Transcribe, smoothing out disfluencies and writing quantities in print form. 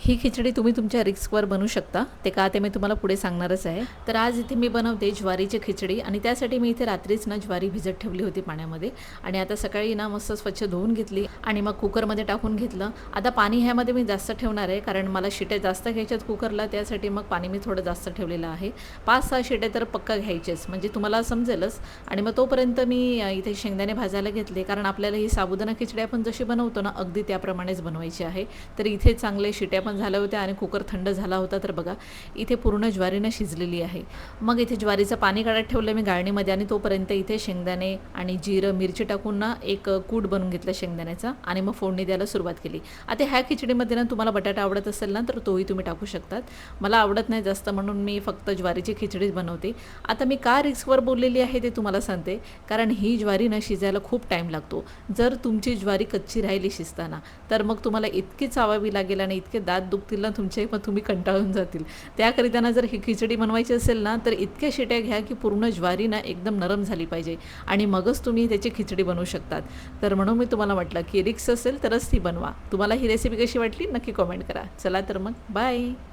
ही खिचडी तुम्ही तुमच्या रिस्कवर बनवू शकता, ते का ते मी तुम्हाला पुढे सांगणारच आहे। तर आज इथे मी बनवते ज्वारीची खिचडी आणि त्यासाठी मी इथे रात्रीच ना ज्वारी भिजत ठेवली होती पाण्यामध्ये आणि आता सकाळी ना मस्त स्वच्छ धुवून घेतली आणि मग कुकरमध्ये टाकून घेतलं। आता पाणी ह्यामध्ये मी जास्त ठेवणार आहे कारण मला शिट्या जास्त घ्यायच्यात कुकरला, त्यासाठी मग पाणी मी थोडं जास्त ठेवलेलं आहे। 5-6 शिट्या तर पक्का घ्यायचेच म्हणजे तुम्हाला समजेलच। आणि मग तोपर्यंत मी इथे शेंगदाणे भाजायला घेतले कारण आपल्याला ही साबुदाणा खिचडी आपण जशी बनवतो ना अगदी त्याप्रमाणेच बनवायची आहे। तर इथे चांगले शिट्या पण झाल्या होत्या आणि कुकर थंड झाला होता। तर बघा इथे पूर्ण ज्वारीनं शिजलेली आहे। मग इथे ज्वारीचं पाणी काढत ठेवलं मी गाळणीमध्ये आणि तोपर्यंत इथे शेंगदाणे आणि जिरं मिरची टाकून ना एक कूट बनवून घेतला शेंगदाण्याचा आणि मग फोडणी द्यायला सुरुवात केली। आता ह्या खिचडीमध्ये ना तुम्हाला बटाटा आवडत असेल ना तर तोही तुम्ही टाकू शकतात। मला आवडत नाही जास्त म्हणून मी फक्त ज्वारीची खिचडीच बनवते। आता मी का रिस्कवर बोललेली आहे ते तुम्हाला सांगते, कारण ही ज्वारी ना शिजायला खूप टाईम लागतो। जर तुमची ज्वारी कच्ची राहिली शिजताना तर मग तुम्हाला इतकी चावावी लागेल आणि इतके दात दुखतील ना तुमचे, मग तुम्ही कंटाळून जातील। त्याकरिता जर ही खिचडी बनवायची असेल ना तर इतक्या शिट्या घ्या की पूर्ण ज्वारी ना एकदम नरम झाली पाहिजे आणि मगच तुम्ही त्याची खिचडी बनवू शकतात। तर म्हणून मी तुम्हाला म्हटलं की रिस्क असेल तरच ती बनवा। तुम्हाला ही रेसिपी कशी वाटली नक्की कमेंट करा। चला तर मग बाय।